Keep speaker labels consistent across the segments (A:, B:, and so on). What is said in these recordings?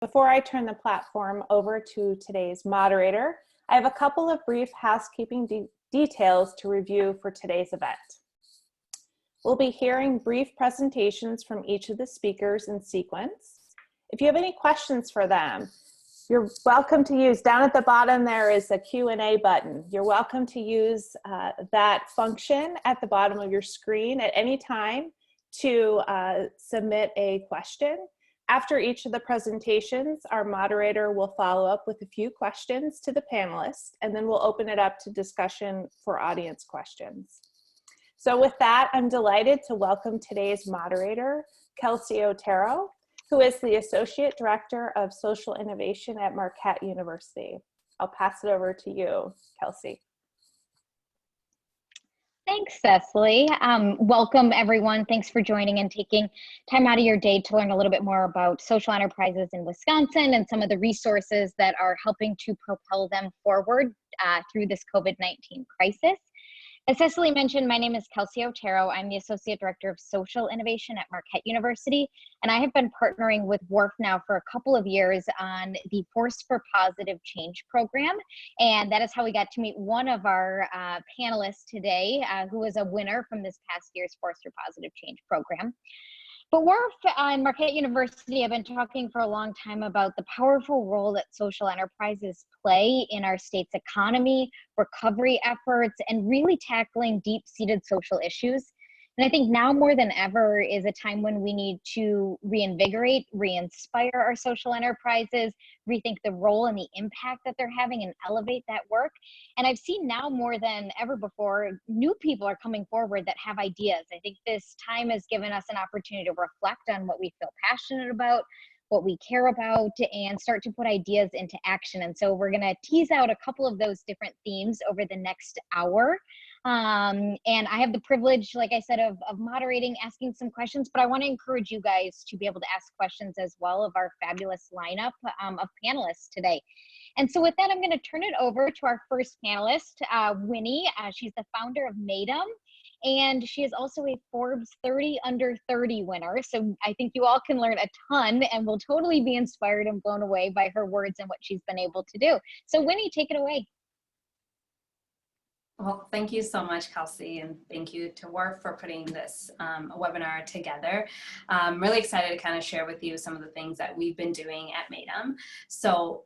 A: Before I turn the platform over to today's moderator, I have a couple of brief housekeeping details to review for today's event. We'll be hearing brief presentations from each of the speakers in sequence. If you have any questions for them, you're welcome to use, down at the bottom there is a Q&A button. You're welcome to use that function at the bottom of your screen at any time to submit a question. After each of the presentations, our moderator will follow up with a few questions to the panelists, and then we'll open it up to discussion for audience questions. So with that, I'm delighted to welcome today's moderator, Kelsey Otero, who is the Associate Director of Social Innovation at Marquette University. I'll pass it over to you, Kelsey.
B: Thanks, Cecily. Welcome, everyone. Thanks for joining and taking time out of your day to learn a little bit more about social enterprises in Wisconsin and some of the resources that are helping to propel them forward through this COVID-19 crisis. As Cecily mentioned, my name is Kelsey Otero. I'm the Associate Director of Social Innovation at Marquette University, and I have been partnering with WARF now for a couple of years on the Force for Positive Change program, and that is how we got to meet one of our panelists today, who was a winner from this past year's Force for Positive Change program. But WARF and Marquette University have been talking for a long time about the powerful role that social enterprises play in our state's economy, recovery efforts, and really tackling deep-seated social issues. And I think now more than ever is a time when we need to reinvigorate, re-inspire our social enterprises, rethink the role and the impact that they're having, and elevate that work. And I've seen now more than ever before, new people are coming forward that have ideas. I think this time has given us an opportunity to reflect on what we feel passionate about, what we care about, and start to put ideas into action. And so we're gonna tease out a couple of those different themes over the next hour. And I have the privilege, like I said, of moderating, asking some questions, but I want to encourage you guys to be able to ask questions as well of our fabulous lineup of panelists today. And so with that, I'm going to turn it over to our first panelist, Winnie. She's the founder of Maydm, and she is also a Forbes 30 Under 30 winner. So I think you all can learn a ton and will totally be inspired and blown away by her words and what she's been able to do. So Winnie, take it away.
C: Well, thank you so much, Kelsey, and thank you to WARF for putting this webinar together. I'm really excited to kind of share with you some of the things that we've been doing at Maydm. So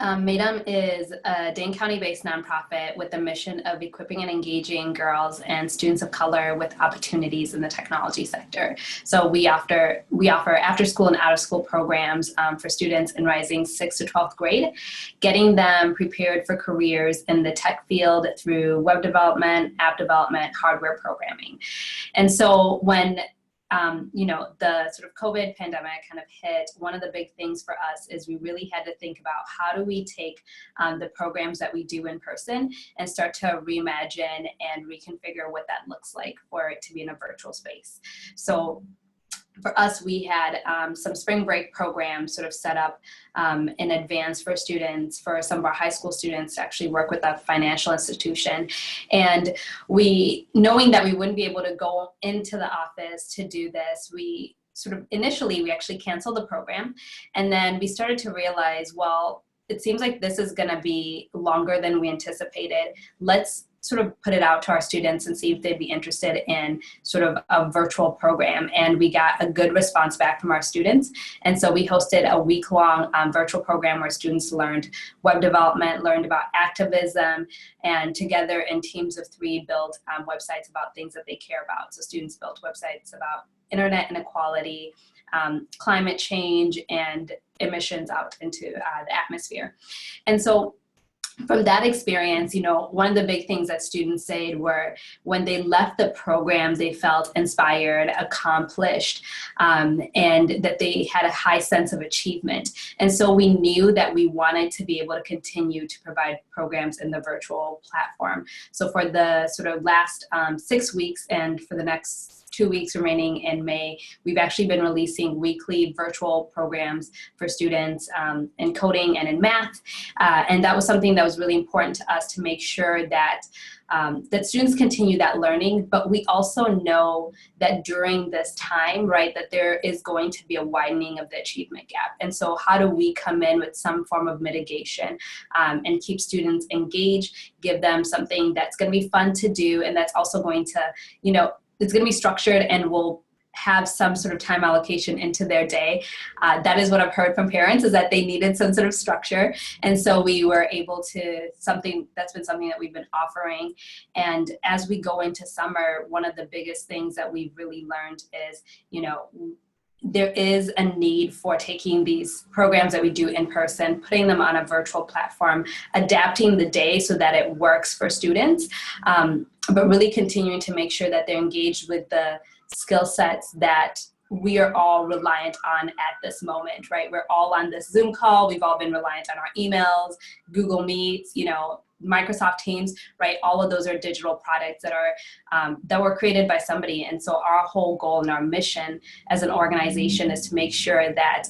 C: Maydm is a Dane County-based nonprofit with the mission of equipping and engaging girls and students of color with opportunities in the technology sector. So we offer after-school and out-of-school programs for students in rising 6th to 12th grade, getting them prepared for careers in the tech field through web development, app development, hardware programming. And so when you know, the sort of COVID pandemic kind of hit, one of the big things for us is we really had to think about how do we take the programs that we do in person and start to reimagine and reconfigure what that looks like for it to be in a virtual space. So for us, we had some spring break programs sort of set up in advance for students, for some of our high school students to actually work with a financial institution. And knowing that we wouldn't be able to go into the office to do this, we sort of initially, we actually canceled the program. And then we started to realize, well, it seems like this is gonna be longer than we anticipated. Let's sort of put it out to our students and see if they'd be interested in sort of a virtual program. And we got a good response back from our students. And so we hosted a week-long virtual program where students learned web development, learned about activism, and together in teams of 3 built websites about things that they care about. So students built websites about internet inequality, climate change, and emissions out into the atmosphere. And so from that experience, you know, one of the big things that students said were when they left the program, they felt inspired, accomplished, and that they had a high sense of achievement. And so we knew that we wanted to be able to continue to provide programs in the virtual platform. So for the sort of last 6 weeks and for the next 2 weeks remaining in May, we've actually been releasing weekly virtual programs for students in coding and in math. And that was something that was really important to us to make sure that that students continue that learning, but we also know that during this time, right, that there is going to be a widening of the achievement gap. And so how do we come in with some form of mitigation and keep students engaged, give them something that's going to be fun to do, and that's also going to, you know, it's going to be structured and will have some sort of time allocation into their day. That is what I've heard from parents, is that they needed some sort of structure. And so we were able to, that's been something that we've been offering. And as we go into summer, one of the biggest things that we've really learned is, you know, there is a need for taking these programs that we do in person, putting them on a virtual platform, adapting the day so that it works for students, but really continuing to make sure that they're engaged with the skill sets that we are all reliant on at this moment, right? We're all on this Zoom call. We've all been reliant on our emails, Google Meets, you know, Microsoft Teams, right? All of those are digital products that are that were created by somebody. And so our whole goal and our mission as an organization is to make sure that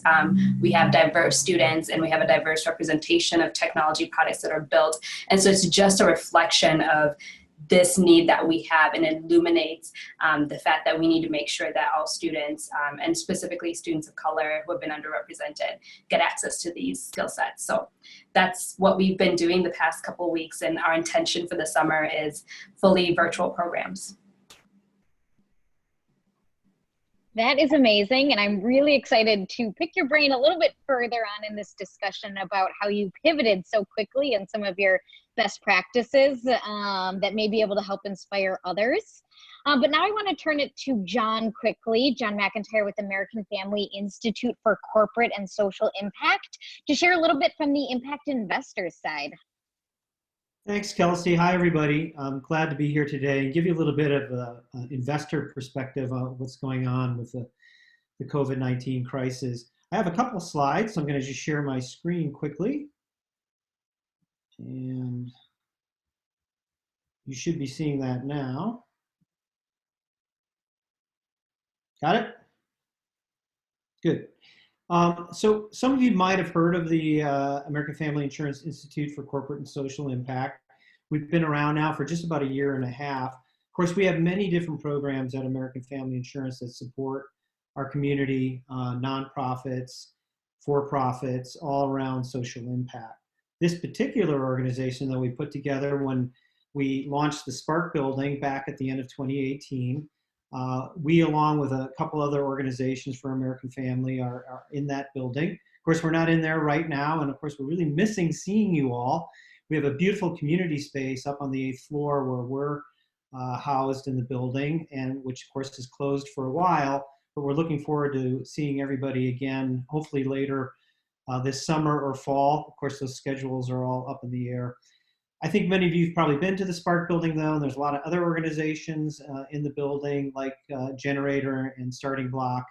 C: we have diverse students and we have a diverse representation of technology products that are built. And so it's just a reflection of this need that we have, and illuminates the fact that we need to make sure that all students, and specifically students of color who have been underrepresented, get access to these skill sets. So that's what we've been doing the past couple of weeks, and our intention for the summer is fully virtual programs.
B: That is amazing, and I'm really excited to pick your brain a little bit further on in this discussion about how you pivoted so quickly and some of your best practices that may be able to help inspire others. But now I want to turn it to John quickly, John McIntyre with American Family Institute for Corporate and Social Impact, to share a little bit from the impact investors side.
D: Thanks, Kelsey. Hi, everybody. I'm glad to be here today and give you a little bit of an investor perspective on what's going on with the COVID-19 crisis. I have a couple of slides, so I'm going to just share my screen quickly. And you should be seeing that now. Got it? Good. So some of you might have heard of the American Family Insurance Institute for Corporate and Social Impact. We've been around now for just about a year and a half. Of course, we have many different programs at American Family Insurance that support our community, nonprofits, for-profits, all around social impact. This particular organization that we put together when we launched the Spark Building back at the end of 2018, we, along with a couple other organizations for American Family, are in that building. Of course, we're not in there right now, and of course, we're really missing seeing you all. We have a beautiful community space up on the 8th floor where we're housed in the building, and which, of course, is closed for a while, but we're looking forward to seeing everybody again, hopefully later this summer or fall. Of course, those schedules are all up in the air. I think many of you have probably been to the Spark Building, though, and there's a lot of other organizations in the building, like Generator and Starting Block,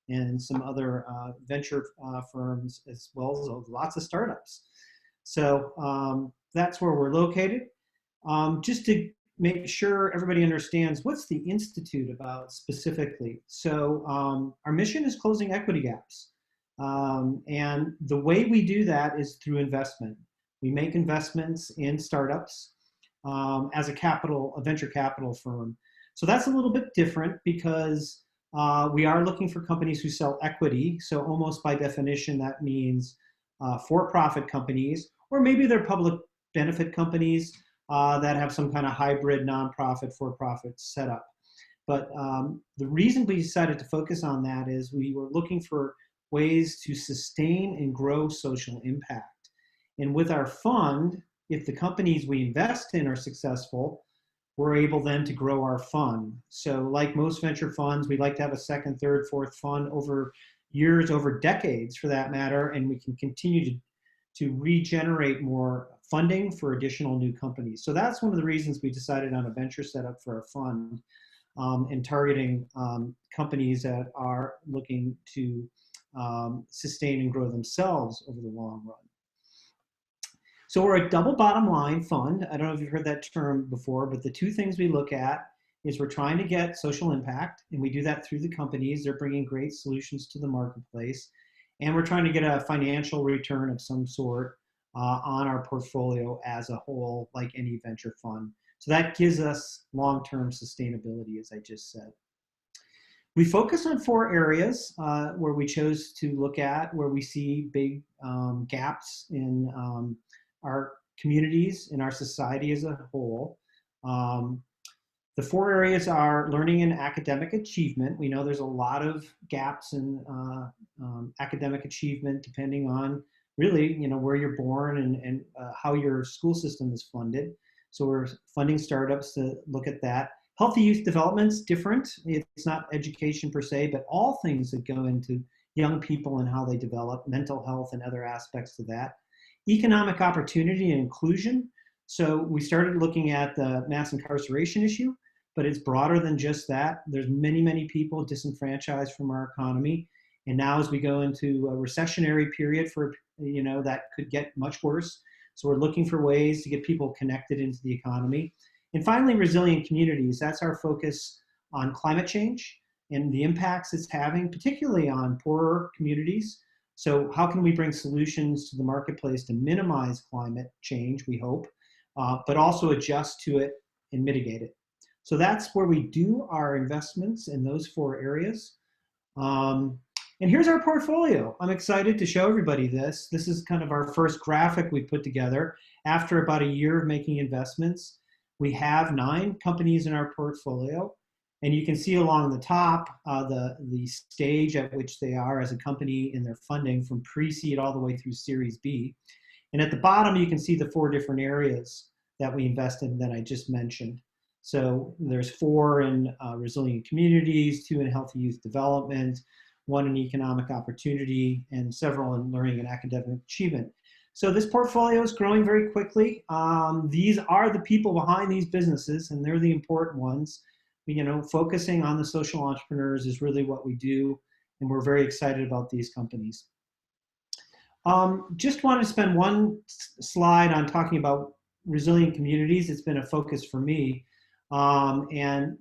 D: and some other venture firms, as well as lots of startups. So that's where we're located. Just to make sure everybody understands, what's the Institute about specifically? So our mission is closing equity gaps. And the way we do that is through investment. We make investments in startups as a venture capital firm. So that's a little bit different because we are looking for companies who sell equity. So almost by definition, that means for-profit companies, or maybe they're public benefit companies that have some kind of hybrid nonprofit for-profit setup. But the reason we decided to focus on that is we were looking for ways to sustain and grow social impact. And with our fund, if the companies we invest in are successful, we're able then to grow our fund. So like most venture funds, we like to have a second, third, fourth fund over years, over decades for that matter, and we can continue to regenerate more funding for additional new companies. So that's one of the reasons we decided on a venture setup for our fund and targeting companies that are looking to sustain and grow themselves over the long run. So we're a double bottom line fund. I don't know if you've heard that term before, but the two things we look at is we're trying to get social impact, and we do that through the companies. They're bringing great solutions to the marketplace, and we're trying to get a financial return of some sort on our portfolio as a whole, like any venture fund. So that gives us long-term sustainability, as I just said. We focus on 4 areas where we chose to look at, where we see big gaps in our communities, in our society as a whole. The 4 areas are learning and academic achievement. We know there's a lot of gaps in academic achievement, depending on really, where you're born and how your school system is funded. So we're funding startups to look at that. Healthy youth development's different. It's not education per se, but all things that go into young people and how they develop, mental health and other aspects to that. Economic opportunity and inclusion. So we started looking at the mass incarceration issue, but it's broader than just that. There's many, many people disenfranchised from our economy. And now as we go into a recessionary period that could get much worse. So we're looking for ways to get people connected into the economy. And finally, resilient communities. That's our focus on climate change and the impacts it's having, particularly on poorer communities. So how can we bring solutions to the marketplace to minimize climate change, we hope, but also adjust to it and mitigate it. So that's where we do our investments in those 4 areas. And here's our portfolio. I'm excited to show everybody this. This is kind of our first graphic we put together after about a year of making investments. We have 9 companies in our portfolio, and you can see along the top the stage at which they are as a company in their funding, from pre-seed all the way through Series B. And at the bottom, you can see the 4 different areas that we invest in that I just mentioned. So there's 4 in resilient communities, 2 in healthy youth development, 1 in economic opportunity, and several in learning and academic achievement. So this portfolio is growing very quickly. These are the people behind these businesses, and they're the important ones. Focusing on the social entrepreneurs is really what we do, and we're very excited about these companies. Just wanted to spend one slide on talking about resilient communities. It's been a focus for me. And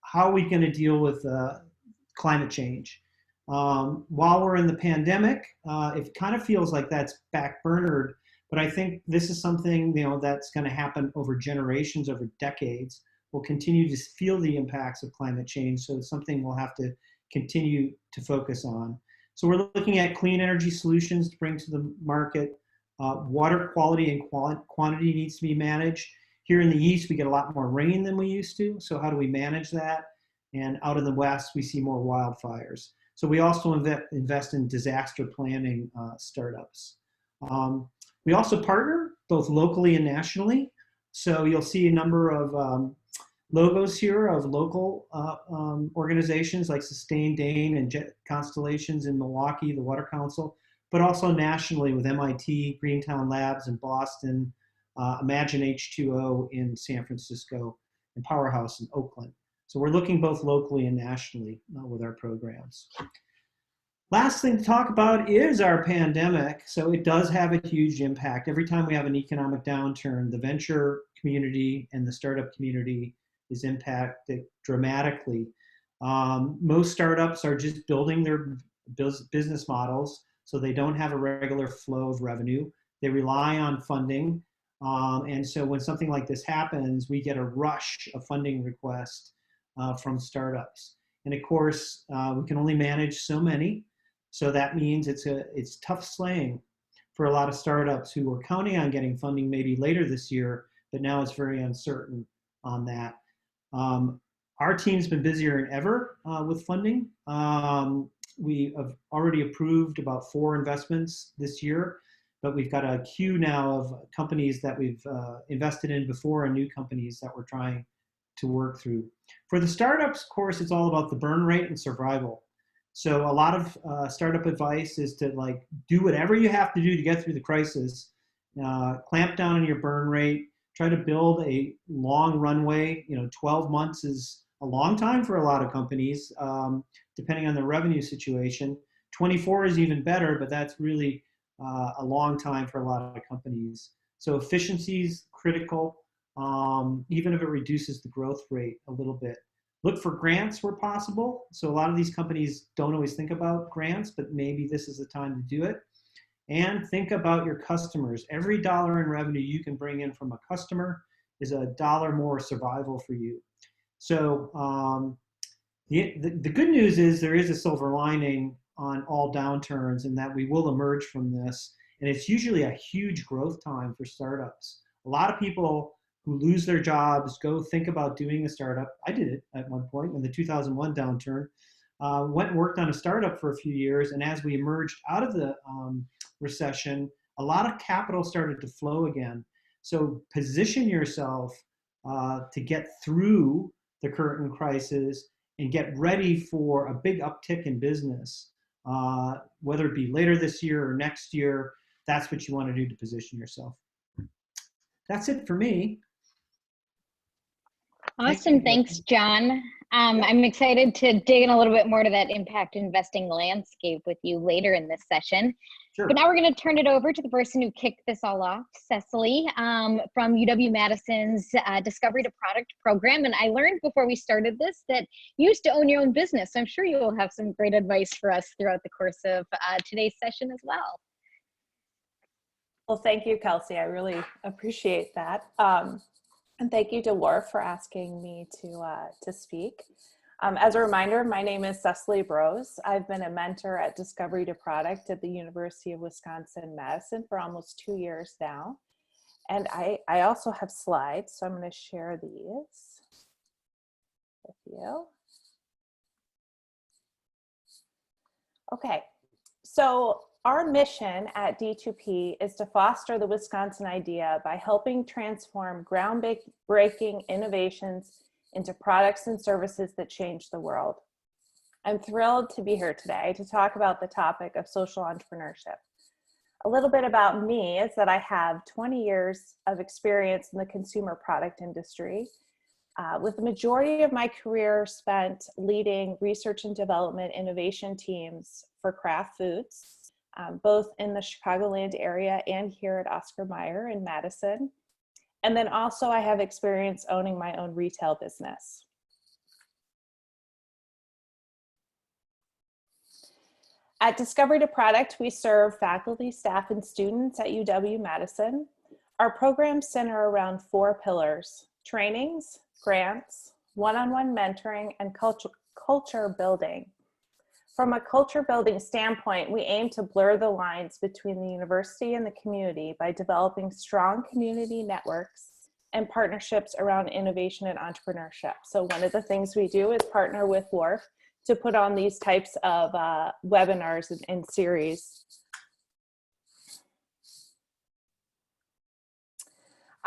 D: how are we going to deal with climate change? While we're in the pandemic, it kind of feels like that's backburnered, but I think this is something that's going to happen over generations, over decades. We'll continue to feel the impacts of climate change, so it's something we'll have to continue to focus on. So we're looking at clean energy solutions to bring to the market. Water quality and quantity needs to be managed. Here in the East, we get a lot more rain than we used to, so how do we manage that? And out in the West, we see more wildfires. So we also invest in disaster planning startups. We also partner both locally and nationally. So you'll see a number of logos here of local organizations like Sustain Dane and Jet Constellations in Milwaukee, the Water Council, but also nationally with MIT, Greentown Labs in Boston, Imagine H2O in San Francisco, and Powerhouse in Oakland. So we're looking both locally and nationally with our programs. Last thing to talk about is our pandemic. So it does have a huge impact. Every time we have an economic downturn, the venture community and the startup community is impacted dramatically. Most startups are just building their business models, so they don't have a regular flow of revenue. They rely on funding. And so when something like this happens, we get a rush of funding requests from startups. And of course, we can only manage so many. So that means it's tough slaying for a lot of startups who were counting on getting funding maybe later this year, but now it's very uncertain on that. Our team's been busier than ever with funding. We have already approved about 4 investments this year, but we've got a queue now of companies that we've invested in before and new companies that we're trying to work through. For the startups, of course, it's all about the burn rate and survival. So a lot of startup advice is to do whatever you have to do to get through the crisis, clamp down on your burn rate, try to build a long runway. 12 months is a long time for a lot of companies, depending on the revenue situation. 24 is even better, but that's really a long time for a lot of companies. So efficiency is critical. even if it reduces the growth rate a little bit. Look for grants where possible. So a lot of these companies don't always think about grants, but maybe this is the time to do it. And think about your customers. Every dollar in revenue you can bring in from a customer is a dollar more survival for you. So the good news is there is a silver lining on all downturns, and that we will emerge from this. And it's usually a huge growth time for startups. A lot of people who lose their jobs go think about doing a startup. I did it at one point in the 2001 downturn. Went and worked on a startup for a few years, and as we emerged out of the recession, a lot of capital started to flow again. So position yourself to get through the current crisis and get ready for a big uptick in business, whether it be later this year or next year. That's what you want to do to position yourself. That's it for me.
B: Awesome. Thanks, John. I'm excited to dig in a little bit more to that impact investing landscape with you later in this session.
D: Sure.
B: But now we're going to turn it over to the person who kicked this all off, Cecily, from UW-Madison's Discovery to Product program. And I learned before we started this that you used to own your own business. So I'm sure you will have some great advice for us throughout the course of today's session as well.
A: Well, thank you, Kelsey. I really appreciate that. And thank you to WARF for asking me to speak. As a reminder, my name is Cecily Brose. I've been a mentor at Discovery to Product at the University of Wisconsin-Madison for almost 2 years now. And I also have slides, so I'm going to share these with you. Okay, so our mission at D2P is to foster the Wisconsin idea by helping transform groundbreaking innovations into products and services that change the world. I'm thrilled to be here today to talk about the topic of social entrepreneurship. A little bit about me is that I have 20 years of experience in the consumer product industry, with the majority of my career spent leading research and development innovation teams for Kraft Foods, both in the Chicagoland area and here at Oscar Mayer in Madison. And then also I have experience owning my own retail business. At Discovery to Product, we serve faculty, staff, and students at UW-Madison. Our programs center around 4 pillars: trainings, grants, one-on-one mentoring, and culture building. From a culture building standpoint, we aim to blur the lines between the university and the community by developing strong community networks and partnerships around innovation and entrepreneurship. So one of the things we do is partner with WARF to put on these types of webinars and series.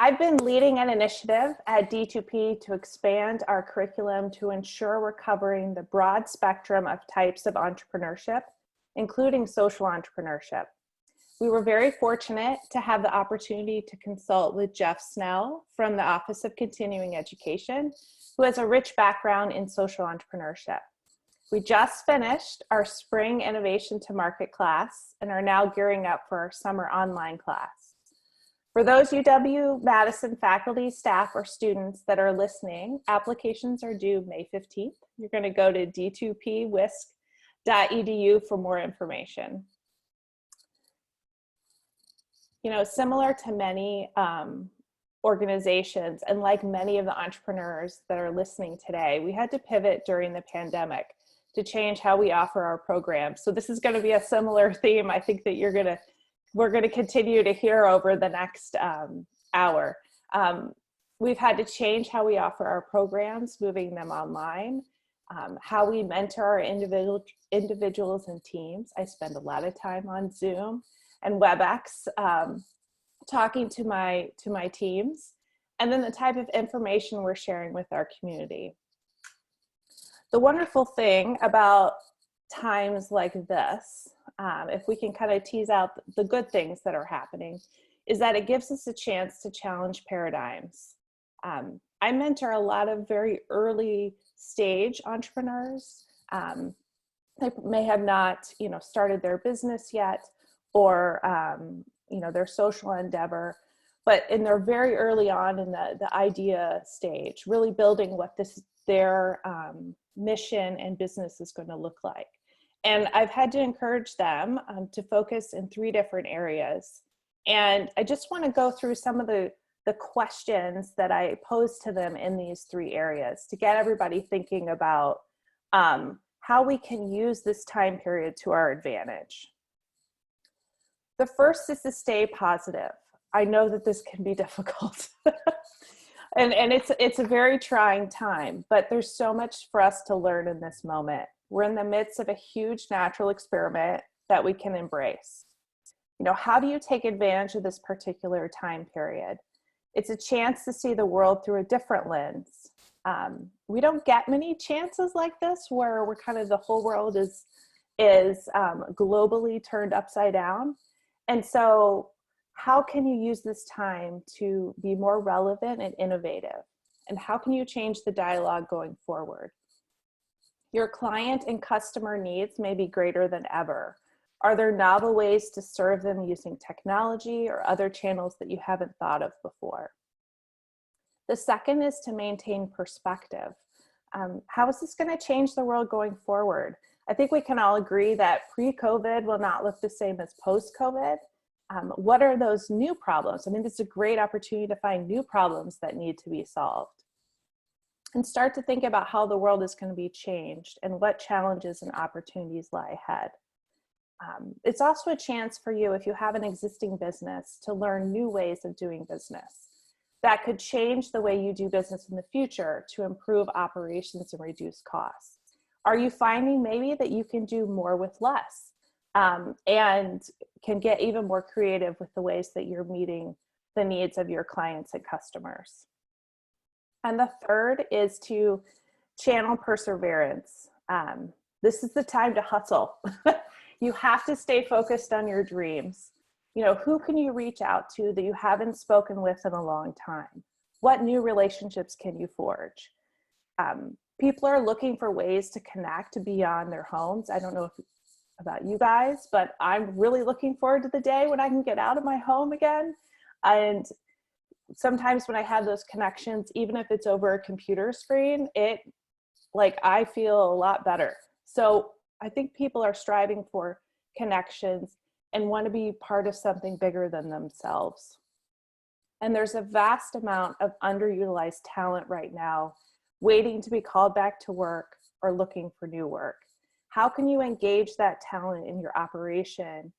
A: I've been leading an initiative at D2P to expand our curriculum to ensure we're covering the broad spectrum of types of entrepreneurship, including social entrepreneurship. We were very fortunate to have the opportunity to consult with Jeff Snell from the Office of Continuing Education, who has a rich background in social entrepreneurship. We just finished our spring Innovation to Market class and are now gearing up for our summer online class. For those UW-Madison faculty, staff, or students that are listening, applications are due May 15th. You're going to go to d2pwisc.edu for more information. You know, similar to many organizations, and like many of the entrepreneurs that are listening today, we had to pivot during the pandemic to change how we offer our programs. So this is going to be a similar theme, I think, that we're going to continue to hear over the next hour. We've had to change how we offer our programs, moving them online, how we mentor our individuals and teams. I spend a lot of time on Zoom and WebEx talking to my teams, and then the type of information we're sharing with our community. The wonderful thing about times like this, if we can kind of tease out the good things that are happening, is that it gives us a chance to challenge paradigms. I mentor a lot of very early stage entrepreneurs. They may have not, started their business yet, or their social endeavor, and they're very early on in the idea stage, really building what their mission and business is going to look like. And I've had to encourage them to focus in 3 different areas. And I just want to go through some of the questions that I pose to them in these 3 areas to get everybody thinking about how we can use this time period to our advantage. The first is to stay positive. I know that this can be difficult. and it's a very trying time, but there's so much for us to learn in this moment. We're in the midst of a huge natural experiment that we can embrace. You know, how do you take advantage of this particular time period? It's a chance to see the world through a different lens. We don't get many chances like this where we're kind of the whole world is globally turned upside down. And so how can you use this time to be more relevant and innovative? And how can you change the dialogue going forward? Your client and customer needs may be greater than ever. Are there novel ways to serve them using technology or other channels that you haven't thought of before? The second is to maintain perspective. How is this going to change the world going forward? I think we can all agree that pre-COVID will not look the same as post-COVID. What are those new problems? I mean, this is a great opportunity to find new problems that need to be solved. And start to think about how the world is going to be changed and what challenges and opportunities lie ahead. It's also a chance for you, if you have an existing business, to learn new ways of doing business that could change the way you do business in the future to improve operations and reduce costs. Are you finding maybe that you can do more with less and can get even more creative with the ways that you're meeting the needs of your clients and customers? And the third is to channel perseverance. This is the time to hustle. You have to stay focused on your dreams. You know, who can you reach out to that you haven't spoken with in a long time? What new relationships can you forge? People are looking for ways to connect beyond their homes. I don't know about you guys, but I'm really looking forward to the day when I can get out of my home again. And sometimes when I have those connections, even if it's over a computer screen, I feel a lot better. So I think people are striving for connections and want to be part of something bigger than themselves. And there's a vast amount of underutilized talent right now waiting to be called back to work or looking for new work. How can you engage that talent in your operation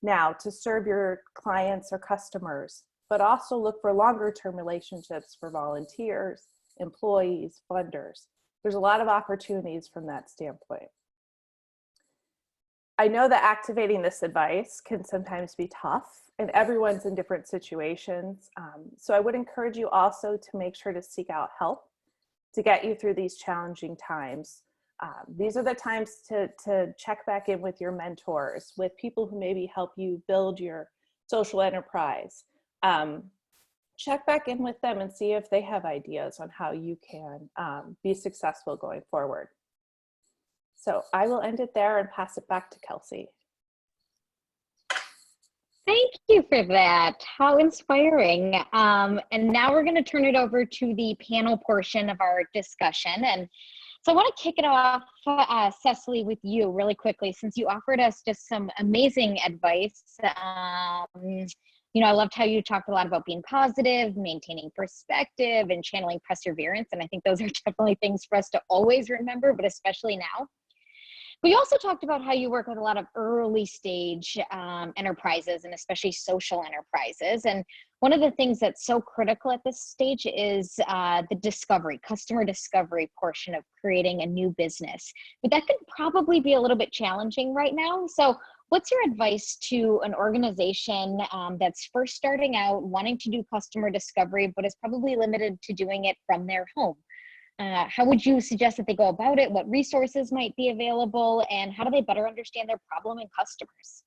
A: now to serve your clients or customers, but also look for longer term relationships for volunteers, employees, funders? There's a lot of opportunities from that standpoint. I know that activating this advice can sometimes be tough, and everyone's in different situations. So I would encourage you also to make sure to seek out help to get you through these challenging times. These are the times to check back in with your mentors, with people who maybe help you build your social enterprise. Check back in with them and see if they have ideas on how you can be successful going forward. So I will end it there and pass it back to Kelsey.
B: Thank you for that. How inspiring. And now we're going to turn it over to the panel portion of our discussion. And so I want to kick it off, Cecily, with you really quickly, since you offered us just some amazing advice. You know, I loved how you talked a lot about being positive, maintaining perspective, and channeling perseverance. And I think those are definitely things for us to always remember, but especially now. We also talked about how you work with a lot of early stage enterprises, and especially social enterprises. And one of the things that's so critical at this stage is the discovery, customer discovery portion of creating a new business. But that could probably be a little bit challenging right now. So what's your advice to an organization that's first starting out, wanting to do customer discovery, but is probably limited to doing it from their home? How would you suggest that they go about it? What resources might be available, and how do they better understand their problem and customers?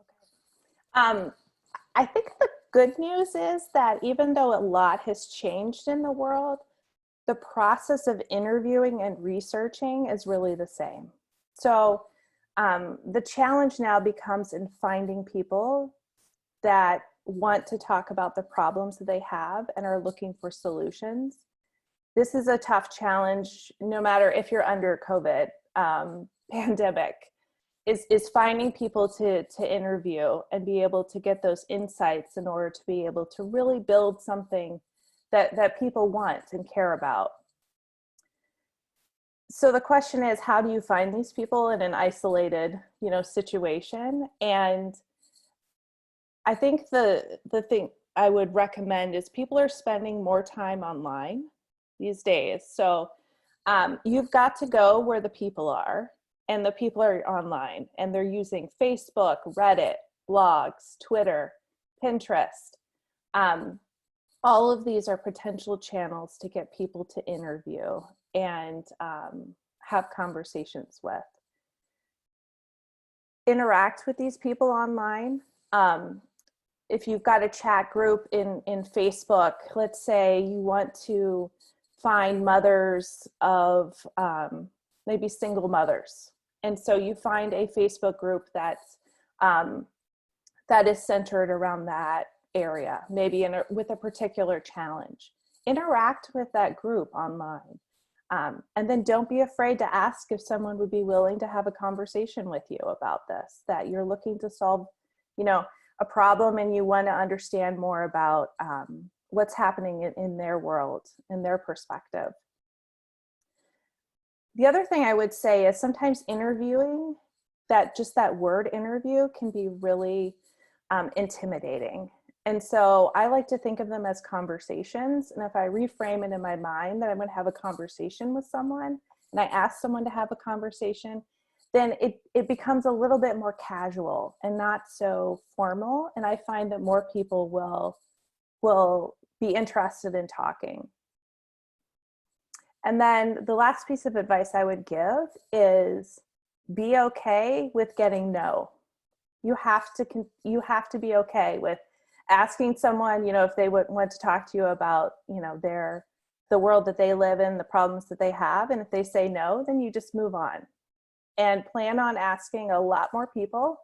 A: Okay. I think the good news is that even though a lot has changed in the world, the process of interviewing and researching is really the same. So the challenge now becomes in finding people that want to talk about the problems that they have and are looking for solutions. This is a tough challenge, no matter if you're under COVID pandemic, is finding people to interview and be able to get those insights in order to be able to really build something that people want and care about. So the question is, how do you find these people in an isolated, situation? And I think the thing I would recommend is people are spending more time online these days. So you've got to go where the people are, and the people are online, and they're using Facebook, Reddit, blogs, Twitter, Pinterest. All of these are potential channels to get people to interview and have conversations with. Interact with these people online. If you've got a chat group in Facebook, let's say you want to find mothers of maybe single mothers. And so you find a Facebook group that is centered around that area, maybe with a particular challenge. Interact with that group online. And then don't be afraid to ask if someone would be willing to have a conversation with you about this, that you're looking to solve, a problem, and you want to understand more about what's happening in their world, in their perspective. The other thing I would say is sometimes interviewing, that word interview can be really intimidating. And so I like to think of them as conversations. And if I reframe it in my mind that I'm going to have a conversation with someone, and I ask someone to have a conversation, then it becomes a little bit more casual and not so formal. And I find that more people will be interested in talking. And then the last piece of advice I would give is be okay with getting no. You have to be okay with asking someone, if they would want to talk to you about, the world that they live in, the problems that they have. And if they say no, then you just move on and plan on asking a lot more people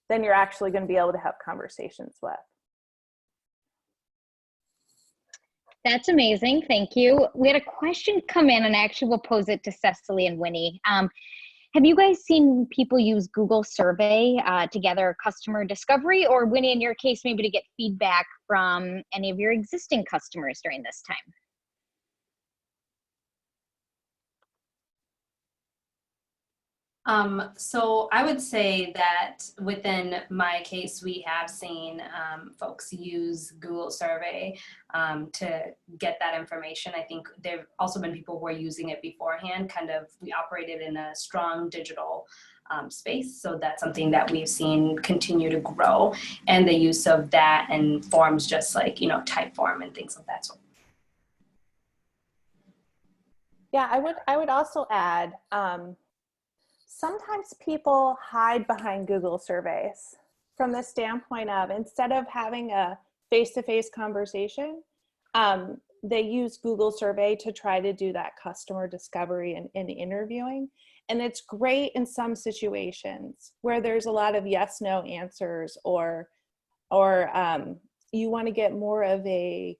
A: than you're actually going to be able to have conversations with.
B: That's amazing. Thank you. We had a question come in, and I actually will pose it to Cecily and Winnie. Have you guys seen people use Google survey to gather customer discovery, or Winnie, in your case, maybe to get feedback from any of your existing customers during this time?
C: So I would say that within my case, we have seen folks use Google survey to get that information. I think there have also been people who are using it beforehand. We operated in a strong digital space. So that's something that we've seen continue to grow, and the use of that and forms just like, Typeform and things of that sort.
A: Yeah, I would also add, sometimes people hide behind Google surveys from the standpoint of, instead of having a face-to-face conversation, they use Google survey to try to do that customer discovery and interviewing. And it's great in some situations where there's a lot of yes, no answers, or you want to get more of a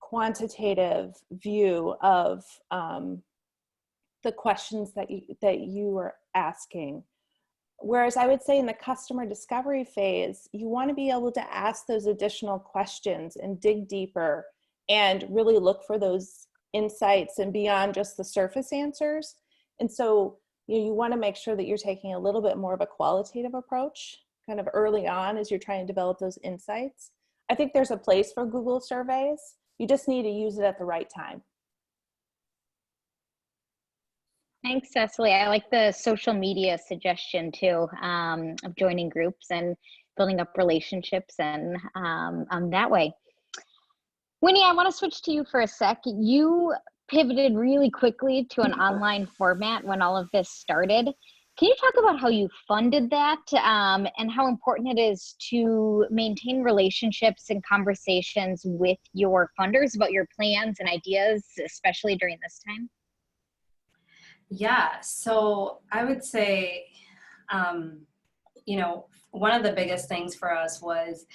A: quantitative view of the questions that you are asking. Whereas I would say in the customer discovery phase, you want to be able to ask those additional questions and dig deeper and really look for those insights and beyond just the surface answers. And so you want to make sure that you're taking a little bit more of a qualitative approach kind of early on as you're trying to develop those insights. I think there's a place for Google surveys. You just need to use it at the right time.
B: Thanks, Cecily. I like the social media suggestion too, of joining groups and building up relationships and that way. Winnie, I want to switch to you for a sec. You pivoted really quickly to an online format when all of this started. Can you talk about how you funded that and how important it is to maintain relationships and conversations with your funders about your plans and ideas, especially during this time?
C: Yeah, so I would say, one of the biggest things for us was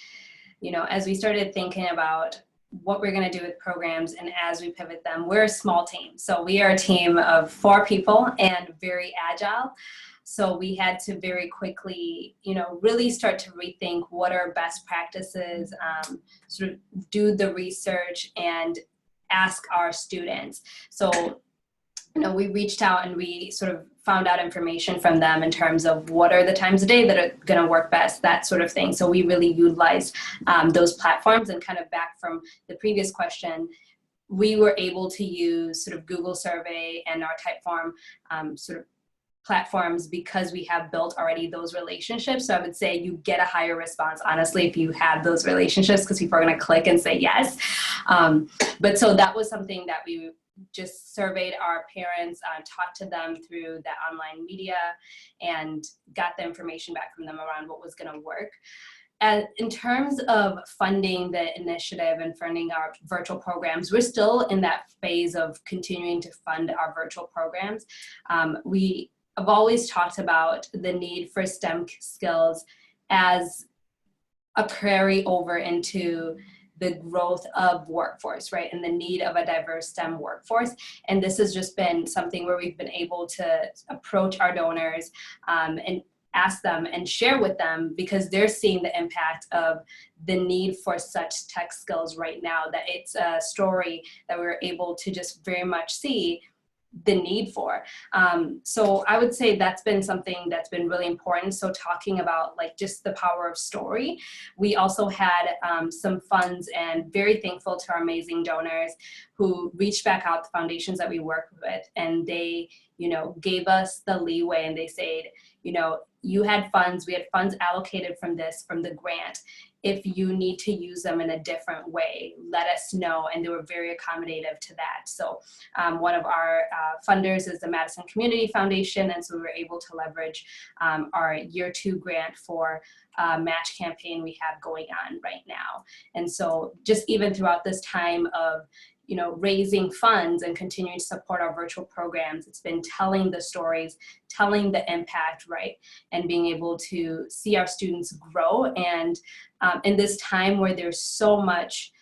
C: as we started thinking about what we're going to do with programs, and as we pivot them, we're a small team. So we are a team of 4 people and very agile. So we had to very quickly, really start to rethink what are best practices, sort of do the research and ask our students. So, we reached out and we sort of found out information from them in terms of what are the times of day that are going to work best, that sort of thing. So we really utilized those platforms, and kind of back from the previous question, we were able to use sort of Google survey and our Typeform sort of platforms because we have built already those relationships. So I would say you get a higher response, honestly, if you have those relationships, because people are going to click and say yes. But so that was something that we just surveyed our parents, talked to them through the online media, and got the information back from them around what was going to work. And in terms of funding the initiative and funding our virtual programs, we're still in that phase of continuing to fund our virtual programs. We have always talked about the need for STEM skills as a carry over into the growth of workforce, right? And the need of a diverse STEM workforce. And this has just been something where we've been able to approach our donors and ask them and share with them, because they're seeing the impact of the need for such tech skills right now, that it's a story that we're able to just very much see the need for. So I would say that's been something that's been really important. So talking about like just the power of story, we also had some funds, and very thankful to our amazing donors who reached back out to foundations that we work with, and they, gave us the leeway, and they said, you had funds, we had funds allocated from the grant. If you need to use them in a different way, let us know. And they were very accommodative to that. So one of our funders is the Madison Community Foundation. And so we were able to leverage our year 2 grant for a match campaign we have going on right now. And so just even throughout this time of raising funds and continuing to support our virtual programs, it's been telling the stories, telling the impact, right? And being able to see our students grow. And in this time where there's so much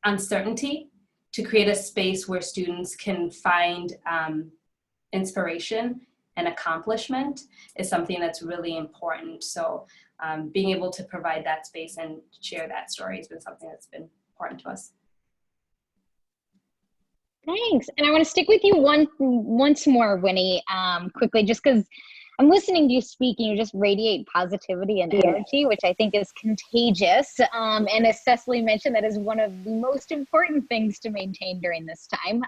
C: uncertainty, to create a space where students can find inspiration and accomplishment is something that's really important. So being able to provide that space and share that story has been something that's been important to us.
B: Thanks. And I want to stick with you once more, Winnie, quickly, just because I'm listening to you speak and you just radiate positivity and energy, which I think is contagious. And as Cecily mentioned, that is one of the most important things to maintain during this time.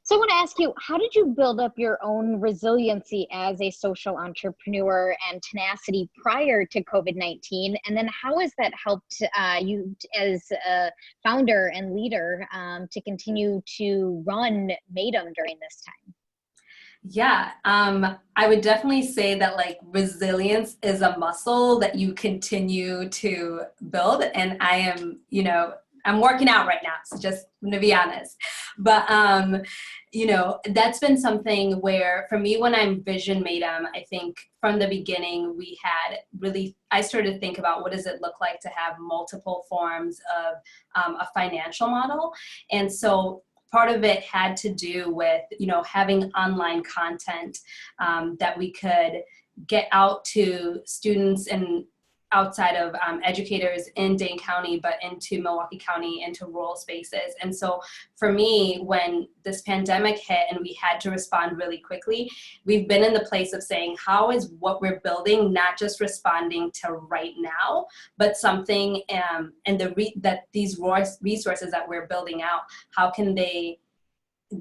B: So I want to ask you, how did you build up your own resiliency as a social entrepreneur and tenacity prior to COVID-19? And then how has that helped you as a founder and leader to continue to run Maydm during this time?
C: Yeah, I would definitely say that like resilience is a muscle that you continue to build. And I am, I'm working out right now, so just to be honest. But, that's been something where for me, when I envisioned Maydm, I think from the beginning, I started to think about what does it look like to have multiple forms of a financial model. And so part of it had to do with, having online content that we could get out to students and outside of educators in Dane County, but into Milwaukee County, into rural spaces. And so for me, when this pandemic hit and we had to respond really quickly, we've been in the place of saying, how is what we're building not just responding to right now, but something, and that these resources that we're building out, how can they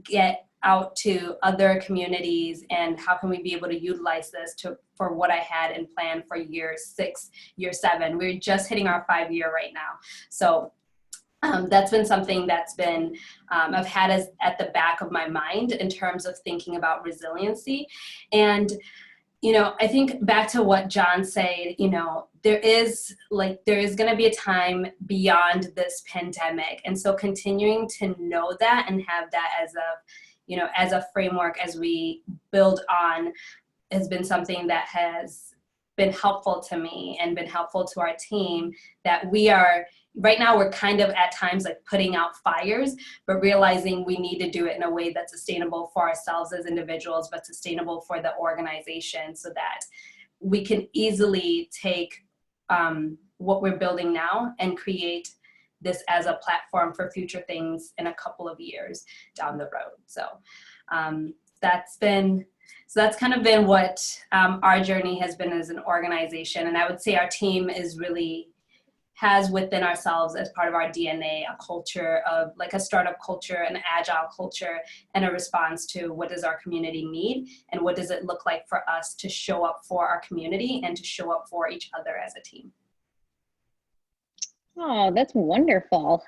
C: get out to other communities, and how can we be able to utilize this for what I had in plan for year 6, year 7. We're just hitting our 5-year right now. So that's been something that's been, I've had as at the back of my mind in terms of thinking about resiliency. And, I think back to what John said, there is going to be a time beyond this pandemic. And so continuing to know that and have that as a framework as we build on has been something that has been helpful to me and been helpful to our team, that right now we're kind of at times like putting out fires, but realizing we need to do it in a way that's sustainable for ourselves as individuals, but sustainable for the organization, so that we can easily take what we're building now and create this as a platform for future things in a couple of years down the road. So that's kind of been what our journey has been as an organization. And I would say our team has within ourselves, as part of our DNA, a culture of like a startup culture, an agile culture, and a response to what does our community need and what does it look like for us to show up for our community and to show up for each other as a team.
B: Oh, that's wonderful.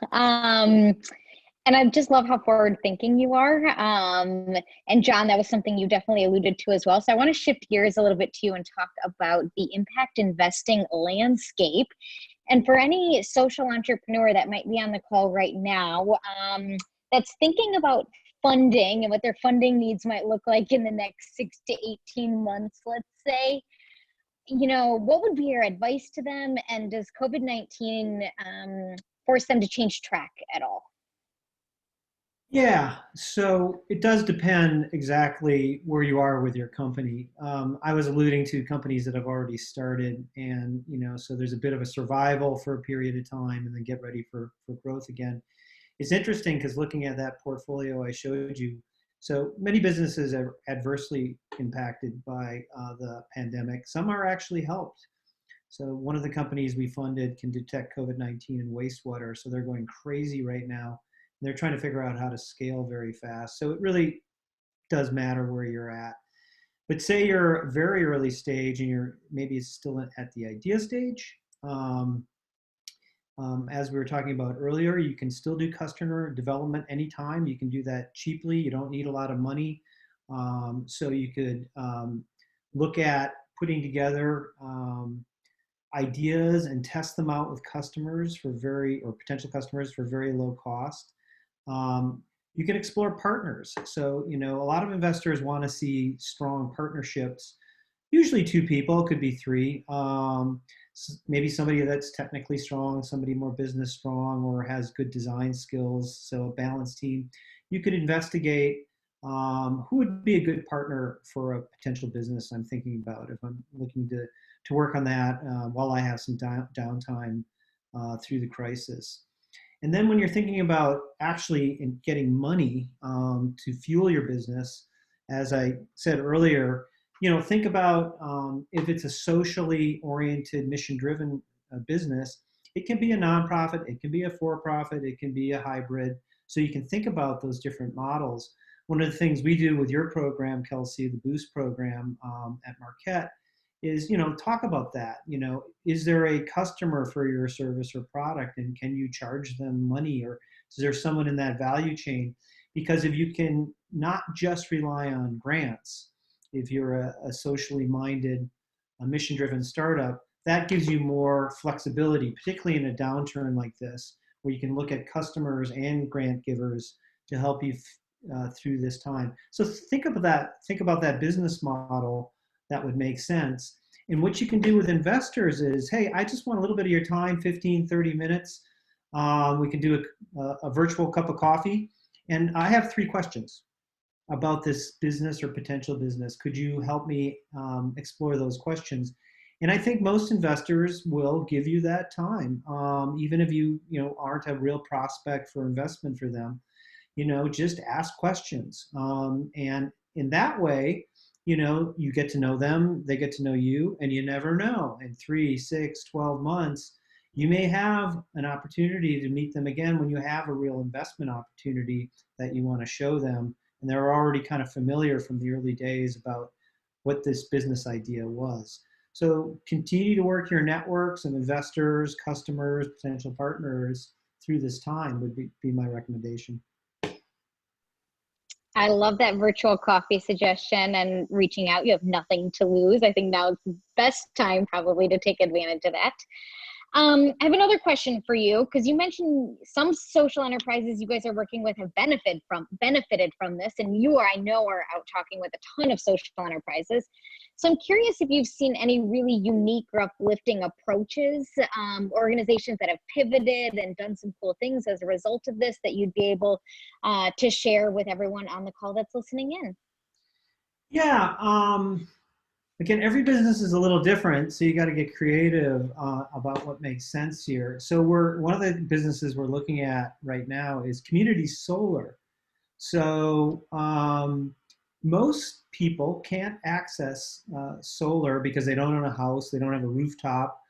B: And I just love how forward thinking you are. And John, that was something you definitely alluded to as well. So I want to shift gears a little bit to you and talk about the impact investing landscape. And for any social entrepreneur that might be on the call right now, that's thinking about funding and what their funding needs might look like in the next 6 to 18 months, let's say, what would be your advice to them? And does COVID-19 force them to change track at all?
D: Yeah, so it does depend exactly where you are with your company. I was alluding to companies that have already started, and so there's a bit of a survival for a period of time and then get ready for growth again. It's interesting because looking at that portfolio I showed you, so many businesses are adversely impacted by the pandemic. Some are actually helped. So one of the companies we funded can detect COVID-19 in wastewater, so they're going crazy right now. They're trying to figure out how to scale very fast. So it really does matter where you're at. But say you're very early stage and maybe it's still at the idea stage. As we were talking about earlier, you can still do customer development anytime. You can do that cheaply. You don't need a lot of money. So you could look at putting together ideas and test them out with customers or potential customers for very low cost. You can explore partners. So, a lot of investors want to see strong partnerships, usually 2 people, could be 3. Maybe somebody that's technically strong, somebody more business strong or has good design skills, so a balanced team. You could investigate who would be a good partner for a potential business I'm thinking about if I'm looking to work on that while I have some downtime through the crisis. And then when you're thinking about actually getting money to fuel your business, as I said earlier, think about if it's a socially oriented, mission-driven business, it can be a nonprofit, it can be a for-profit, it can be a hybrid. So you can think about those different models. One of the things we do with your program, Kelsey, the Boost program at Marquette, is, talk about that. Is there a customer for your service or product, and can you charge them money, or is there someone in that value chain? Because if you can not just rely on grants, if you're a socially minded, a mission-driven startup, that gives you more flexibility, particularly in a downturn like this, where you can look at customers and grant givers to help you through this time. So think about that business model. That would make sense. And what you can do with investors is, hey, I just want a little bit of your time, 15, 30 minutes. We can do a virtual cup of coffee. And I have 3 questions about this business or potential business. Could you help me explore those questions? And I think most investors will give you that time, even if you aren't a real prospect for investment for them. Just ask questions. And in that way, you get to know them, they get to know you, and you never know. In 3, 6, 12 months, you may have an opportunity to meet them again when you have a real investment opportunity that you want to show them. And they're already kind of familiar from the early days about what this business idea was. So continue to work your networks of investors, customers, potential partners through this time would be my recommendation.
B: I love that virtual coffee suggestion and reaching out. You have nothing to lose. I think now is the best time probably to take advantage of that. I have another question for you, because you mentioned some social enterprises you guys are working with have benefited from this, and you I know are out talking with a ton of social enterprises. So I'm curious if you've seen any really unique or uplifting approaches, organizations that have pivoted and done some cool things as a result of this that you'd be able to share with everyone on the call that's listening in.
D: Yeah. Again, every business is a little different, so you got to get creative about what makes sense here. So one of the businesses we're looking at right now is community solar. So most people can't access solar because they don't own a house, they don't have a rooftop.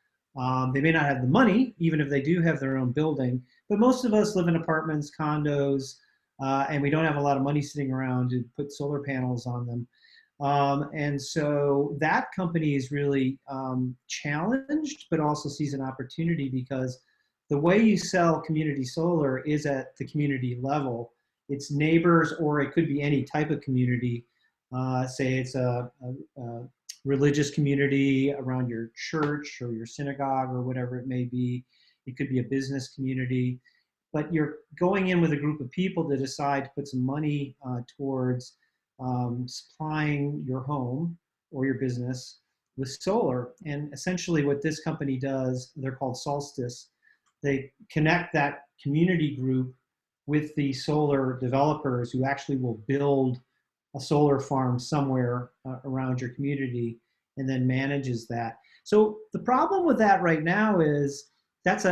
D: They may not have the money, even if they do have their own building. But most of us live in apartments, condos, and we don't have a lot of money sitting around to put solar panels on them. And so that company is really challenged, but also sees an opportunity because the way you sell community solar is at the community level. It's neighbors, or it could be any type of community. Say it's a religious community around your church or your synagogue or whatever it may be. It could be a business community. But you're going in with a group of people to decide to put some money towards supplying your home or your business with solar. And essentially what this company does, they're called Solstice, they connect that community group with the solar developers who actually will build a solar farm somewhere around your community and then manages that. So the problem with that right now is that's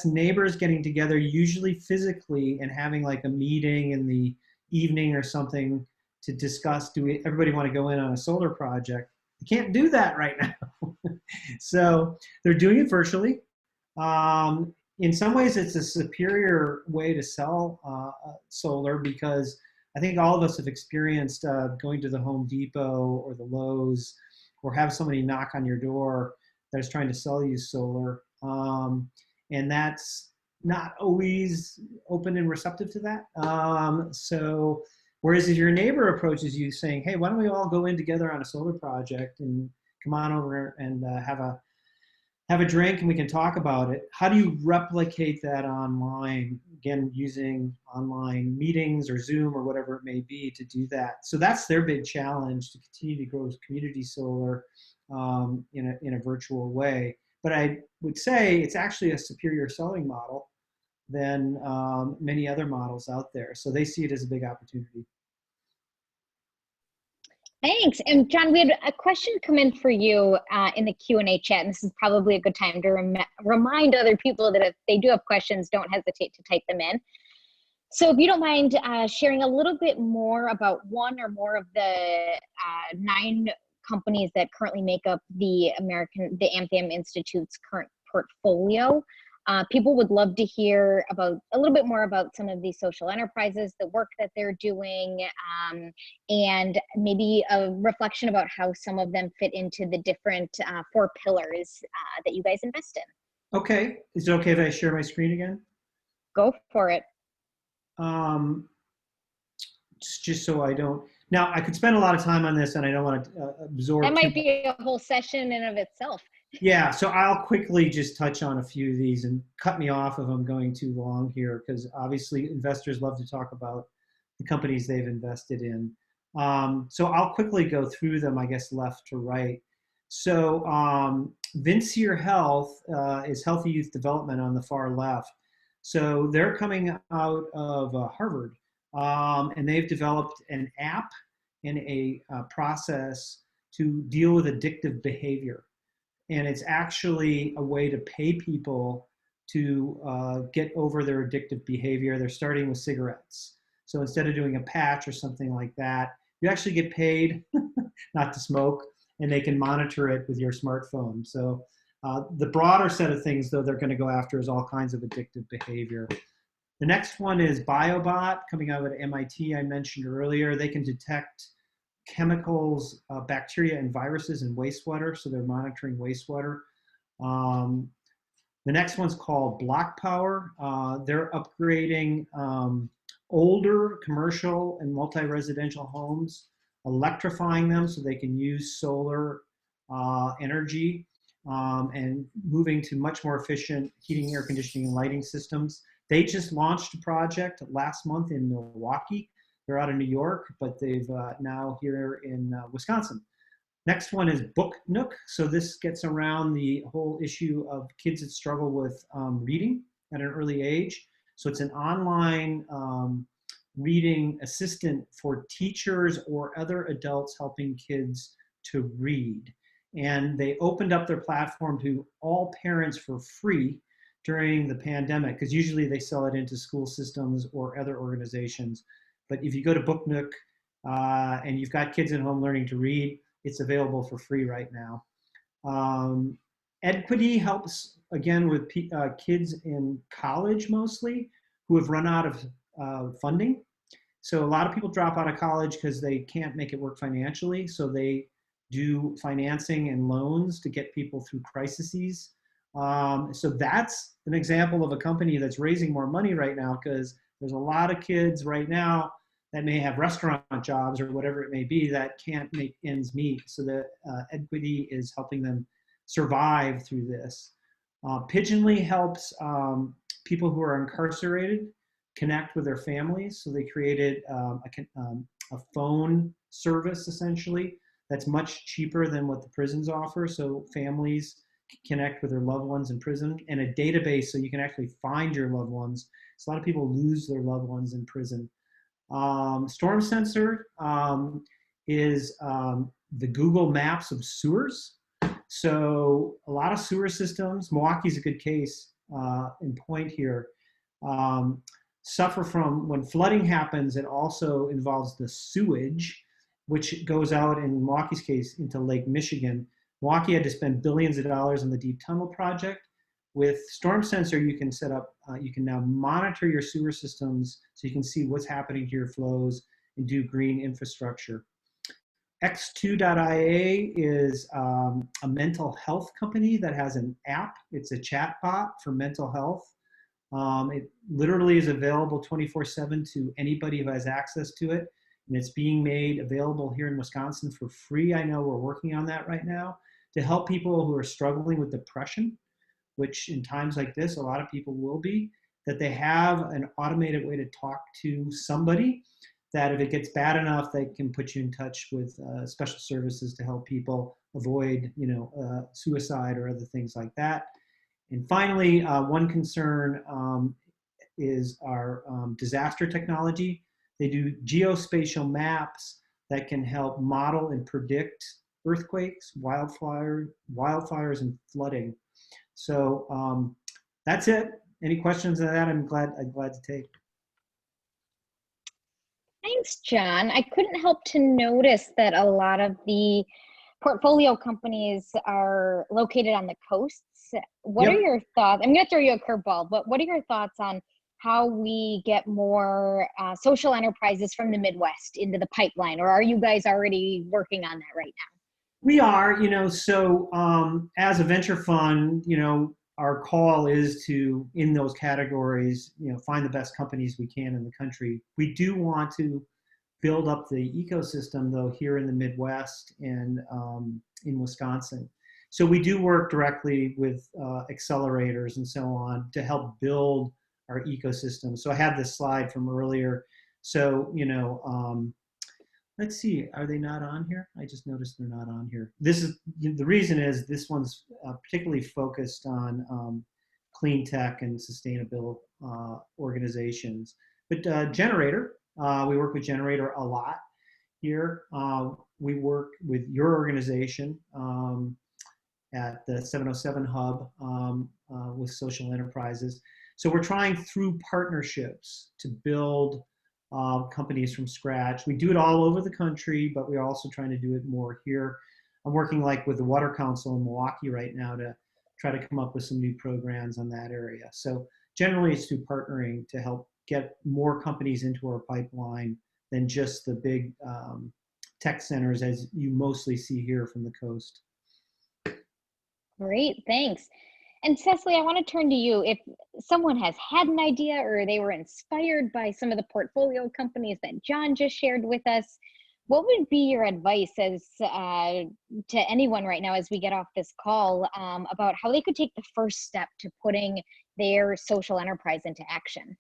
D: neighbors getting together, usually physically, and having like a meeting in the evening or something to discuss, everybody want to go in on a solar project? You can't do that right now. So they're doing it virtually. In some ways, it's a superior way to sell solar because I think all of us have experienced going to the Home Depot or the Lowe's or have somebody knock on your door that is trying to sell you solar. And that's not always open and receptive to that. So whereas if your neighbor approaches you saying, hey, why don't we all go in together on a solar project and come on over and have a drink and we can talk about it. How do you replicate that online? Again, using online meetings or Zoom or whatever it may be to do that. So that's their big challenge, to continue to grow community solar in a virtual way. But I would say it's actually a superior selling model than many other models out there. So they see it as a big opportunity.
B: Thanks. And John, we had a question come in for you in the Q&A chat, and this is probably a good time to remind other people that if they do have questions, don't hesitate to type them in. So if you don't mind sharing a little bit more about one or more of the 9 companies that currently make up the Maydm Institute's current portfolio. People would love to hear a little bit more about some of these social enterprises, the work that they're doing, and maybe a reflection about how some of them fit into the different 4 pillars that you guys invest in.
D: Okay. Is it okay if I share my screen again?
B: Go for it.
D: Just so I don't. Now, I could spend a lot of time on this, and I don't want to absorb.
B: That might be a whole session in of itself.
D: Yeah, so I'll quickly just touch on a few of these and cut me off if I'm going too long here, because obviously investors love to talk about the companies they've invested in. So I'll quickly go through them, I guess, left to right. So Vincere Health is Healthy Youth Development on the far left. So they're coming out of Harvard, and they've developed an app and a process to deal with addictive behavior. And it's actually a way to pay people to get over their addictive behavior. They're starting with cigarettes. So instead of doing a patch or something like that, you actually get paid not to smoke, and they can monitor it with your smartphone. So the broader set of things, though, they're going to go after is all kinds of addictive behavior. The next one is BioBot, coming out of MIT, I mentioned earlier. They can detect chemicals, bacteria, and viruses in wastewater, so they're monitoring wastewater. The next one's called Block Power. They're upgrading older commercial and multi-residential homes, electrifying them so they can use solar energy, and moving to much more efficient heating, air conditioning, and lighting systems. They just launched a project last month in Milwaukee. They're out of New York, but they've now here in Wisconsin. Next one is Book Nook. So this gets around the whole issue of kids that struggle with reading at an early age. So it's an online reading assistant for teachers or other adults helping kids to read. And they opened up their platform to all parents for free during the pandemic, because usually they sell it into school systems or other organizations. But if you go to Book Nook and you've got kids at home learning to read, it's available for free right now. Equity helps, again, with kids in college mostly who have run out of funding. So a lot of people drop out of college because they can't make it work financially. So they do financing and loans to get people through crises. So that's an example of a company that's raising more money right now, because there's a lot of kids right now that may have restaurant jobs or whatever it may be that can't make ends meet. So the Equity is helping them survive through this. Pigeonly helps people who are incarcerated connect with their families. So they created a phone service, essentially, that's much cheaper than what the prisons offer. So families connect with their loved ones in prison, and a database so you can actually find your loved ones. So a lot of people lose their loved ones in prison. Storm Sensor is the Google Maps of sewers. So a lot of sewer systems, Milwaukee's a good case in point here, suffer from, when flooding happens, it also involves the sewage, which goes out, in Milwaukee's case, into Lake Michigan. Milwaukee had to spend billions of dollars on the Deep Tunnel project. With Storm Sensor, you can set up, you can now monitor your sewer systems so you can see what's happening to your flows and do green infrastructure. X2.ia is a mental health company that has an app. It's a chat bot for mental health. It literally is available 24/7 to anybody who has access to it. And it's being made available here in Wisconsin for free. I know we're working on that right now to help people who are struggling with depression, which in times like this, a lot of people will be, that they have an automated way to talk to somebody, that if it gets bad enough, they can put you in touch with special services to help people avoid, suicide or other things like that. And finally, one concern is our disaster technology. They do geospatial maps that can help model and predict earthquakes, wildfires, and flooding. So that's it. Any questions on that? I'm glad to take.
B: Thanks, John. I couldn't help to notice that a lot of the portfolio companies are located on the coasts. What are your thoughts? I'm going to throw you a curveball, but what are your thoughts on how we get more social enterprises from the Midwest into the pipeline? Or are you guys already working on that right now?
D: We are, so as a venture fund, our call is to, in those categories, find the best companies we can in the country. We do want to build up the ecosystem, though, here in the Midwest and in Wisconsin. So we do work directly with accelerators and so on to help build our ecosystem. So I have this slide from earlier. So, let's see, are they not on here? I just noticed they're not on here. This is, the reason is this one's particularly focused on clean tech and sustainable organizations. But Generator, we work with Generator a lot here. We work with your organization at the 707 Hub with social enterprises. So we're trying through partnerships to build companies from scratch. We do it all over the country, but we're also trying to do it more here. I'm working with the Water Council in Milwaukee right now to try to come up with some new programs on that area. So generally it's through partnering to help get more companies into our pipeline than just the big tech centers as you mostly see here from the coast.
B: Great, thanks. And Cecily, I want to turn to you. If someone has had an idea or they were inspired by some of the portfolio companies that John just shared with us, what would be your advice as to anyone right now as we get off this call about how they could take the first step to putting their social enterprise into action?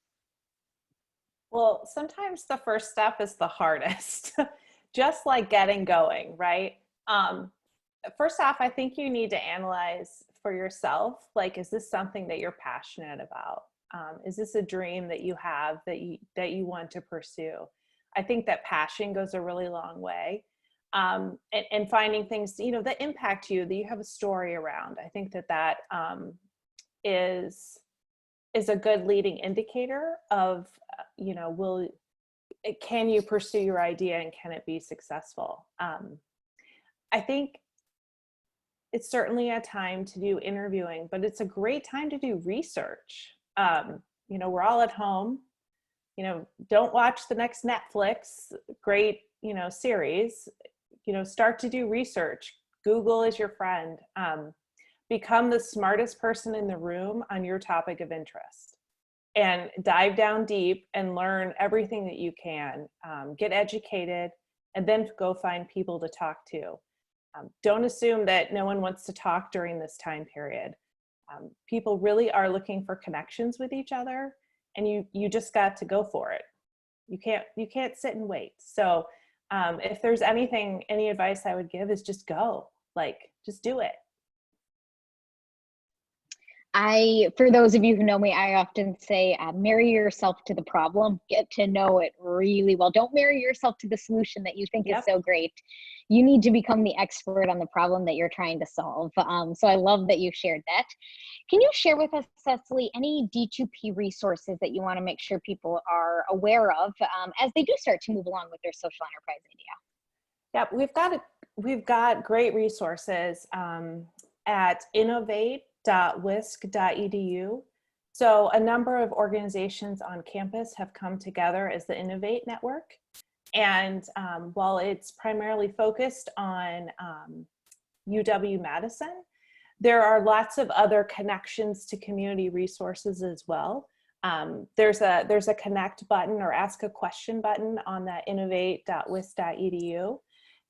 A: Well, sometimes the first step is the hardest, just like getting going, right? first off, I think you need to analyze for yourself, like, is this something that you're passionate about? Is this a dream that you have that you want to pursue? I think that passion goes a really long way. And finding things, that impact you, that you have a story around. I think that is a good leading indicator of, can you pursue your idea and can it be successful? I think it's certainly a time to do interviewing, but it's a great time to do research. We're all at home. Don't watch the next Netflix great, series. Start to do research. Google is your friend. Become the smartest person in the room on your topic of interest, and dive down deep and learn everything that you can. Get educated, and then go find people to talk to. Don't assume that no one wants to talk during this time period. People really are looking for connections with each other, and you just got to go for it. You can't sit and wait. So if there's any advice I would give is just go, just do it.
B: For those of you who know me, I often say, marry yourself to the problem, get to know it really well. Don't marry yourself to the solution that you think is so great. You need to become the expert on the problem that you're trying to solve. So I love that you shared that. Can you share with us, Cecily, any D2P resources that you want to make sure people are aware of as they do start to move along with their social enterprise idea?
A: Yeah, we've got great resources at innovate.wisc.edu. So a number of organizations on campus have come together as the Innovate Network. And while it's primarily focused on UW-Madison, there are lots of other connections to community resources as well. There's a connect button or ask a question button on that innovate.wisc.edu.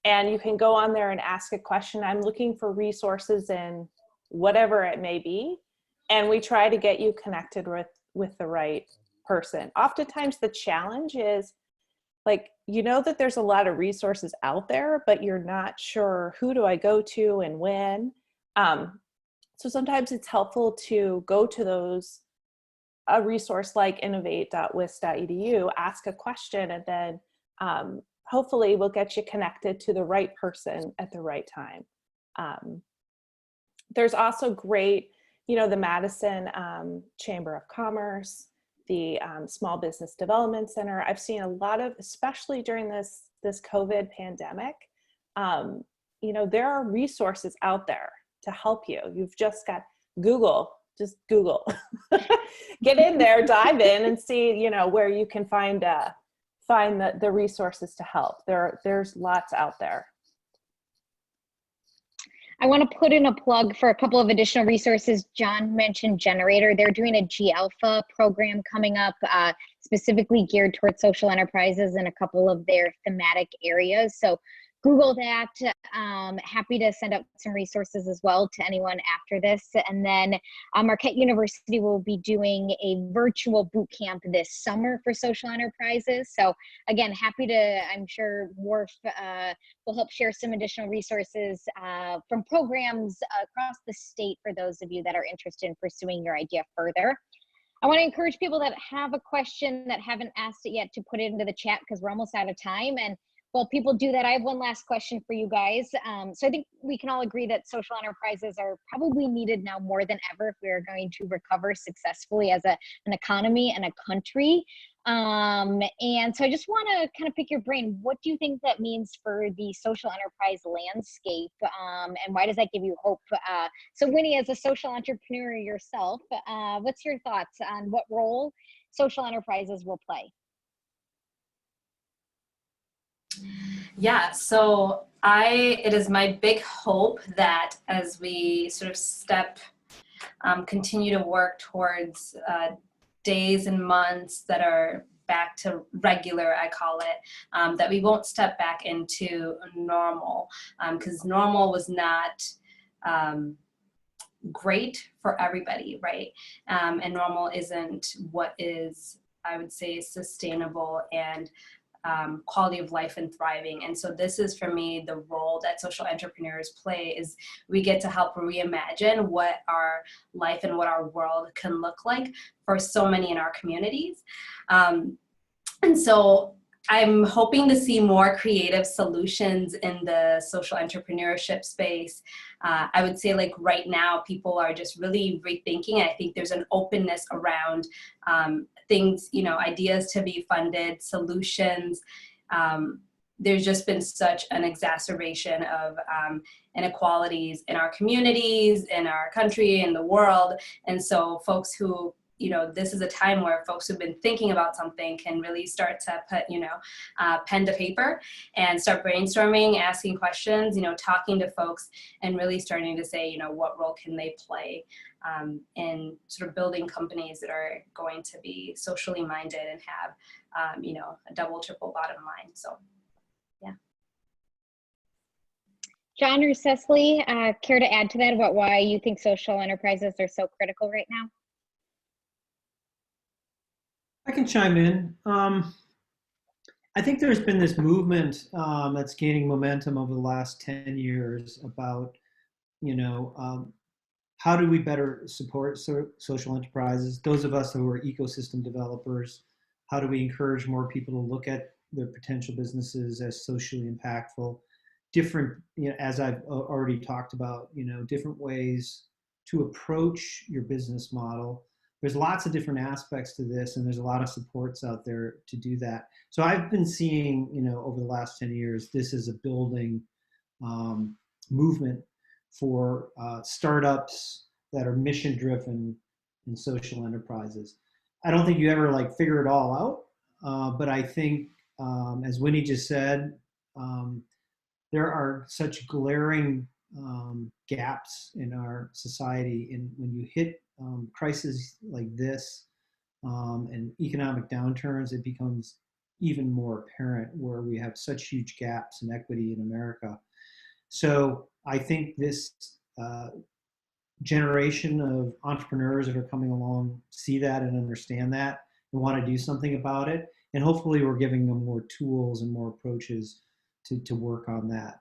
A: And you can go on there and ask a question. I'm looking for resources in whatever it may be. And we try to get you connected with the right person. Oftentimes the challenge is that there's a lot of resources out there, but you're not sure who do I go to and when. So sometimes it's helpful to go to a resource like innovate.wisc.edu, ask a question, and then hopefully we'll get you connected to the right person at the right time. There's also great, the Madison Chamber of Commerce, the Small Business Development Center. I've seen a lot of, especially during this COVID pandemic, there are resources out there to help you. You've just got Google, get in there, dive in and see, where you can find the resources to help. There's lots out there.
B: I want to put in a plug for a couple of additional resources. John mentioned Generator. They're doing a G-Alpha program coming up, specifically geared towards social enterprises in a couple of their thematic areas. So Google that. Happy to send out some resources as well to anyone after this. And then Marquette University will be doing a virtual boot camp this summer for social enterprises. So again, happy to, I'm sure WARF will help share some additional resources from programs across the state for those of you that are interested in pursuing your idea further. I want to encourage people that have a question that haven't asked it yet to put it into the chat because we're almost out of time. And while people do that, I have one last question for you guys. So I think we can all agree that social enterprises are probably needed now more than ever if we are going to recover successfully as an economy and a country. And so I just want to kind of pick your brain. What do you think that means for the social enterprise landscape? And why does that give you hope? So Winnie, as a social entrepreneur yourself, what's your thoughts on what role social enterprises will play?
C: Yeah, so it is my big hope that as we sort of continue to work towards days and months that are back to regular, I call it, that we won't step back into normal, because normal was not great for everybody, right? And normal isn't what is, I would say, sustainable and quality of life and thriving. And so this is, for me, the role that social entrepreneurs play, is we get to help reimagine what our life and what our world can look like for so many in our communities. And so I'm hoping to see more creative solutions in the social entrepreneurship space. I would say, like, right now, people are just really rethinking. I think there's an openness around things, you know, ideas to be funded, solutions. There's just been such an exacerbation of inequalities in our communities, in our country, in the world. And so folks who, you know, this is a time where folks who've been thinking about something can really start to put, you know, pen to paper and start brainstorming, asking questions, you know, talking to folks, and really starting to say, you know, what role can they play in sort of building companies that are going to be socially minded and have, you know, a double, triple bottom line. So, yeah.
B: John or Cecily, care to add to that about why you think social enterprises are so critical right now?
D: I can chime in. I think there's been this movement that's gaining momentum over the last 10 years about, you know, how do we better support social enterprises? Those of us who are ecosystem developers, how do we encourage more people to look at their potential businesses as socially impactful? Different, you know, as I've already talked about, you know, different ways to approach your business model. There's lots of different aspects to this, and there's a lot of supports out there to do that. So I've been seeing, you know, over the last 10 years, this is a building movement for startups that are mission driven in social enterprises. I don't think you ever like figure it all out, but I think, as Winnie just said, there are such glaring gaps in our society, and when you hit crises like this and economic downturns, it becomes even more apparent where we have such huge gaps in equity in America. So I think this generation of entrepreneurs that are coming along see that and understand that and want to do something about it. And hopefully we're giving them more tools and more approaches to work on that.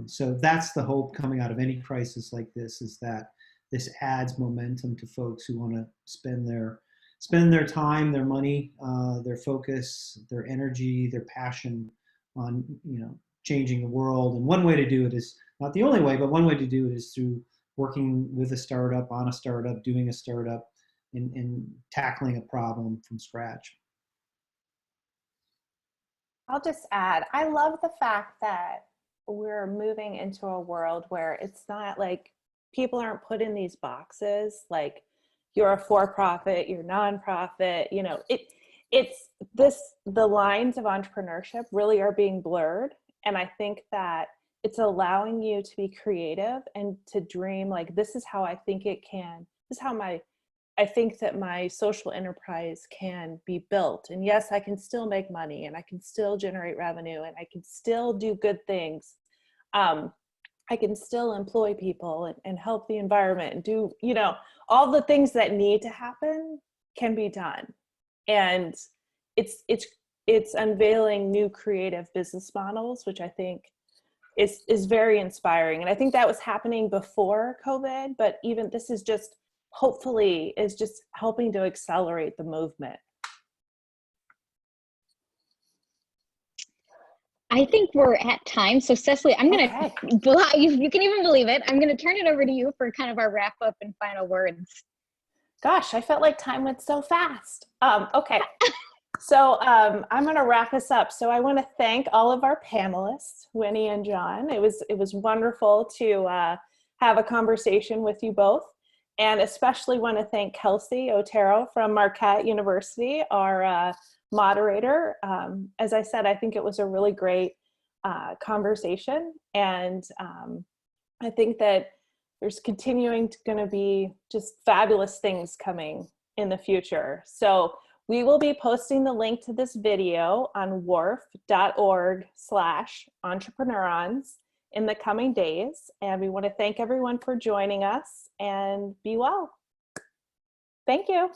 D: So that's the hope coming out of any crisis like this, is that this adds momentum to folks who want to spend their time, their money, their focus, their energy, their passion on, you know, changing the world. And one way to do it is, not the only way, but one way to do it is through working with a startup, on a startup, doing a startup, and tackling a problem from scratch.
A: I'll just add, I love the fact that we're moving into a world where it's not like people aren't put in these boxes, like you're a for-profit, you're nonprofit, you know, the lines of entrepreneurship really are being blurred. And I think that it's allowing you to be creative and to dream, like, this is how I think it can, this is how I think that my social enterprise can be built. And yes, I can still make money, and I can still generate revenue, and I can still do good things. I can still employ people and help the environment and do, you know, all the things that need to happen can be done. And it's unveiling new creative business models, which I think is very inspiring. And I think that was happening before COVID, but even this is just, hopefully, is just helping to accelerate the movement.
B: I think we're at time. So Cecily, I'm going to, you can even believe it, I'm going to turn it over to you for kind of our wrap up and final words.
A: Gosh, I felt like time went so fast. Okay. So I'm going to wrap us up. So I want to thank all of our panelists, Winnie and John. It was wonderful to have a conversation with you both, and especially want to thank Kelsey Otero from Marquette University, our moderator. As I said, I think it was a really great conversation, and I think that there's continuing going to be just fabulous things coming in the future. So we will be posting the link to this video on warf.org/entrepreneurons in the coming days. And we want to thank everyone for joining us, and be well. Thank you.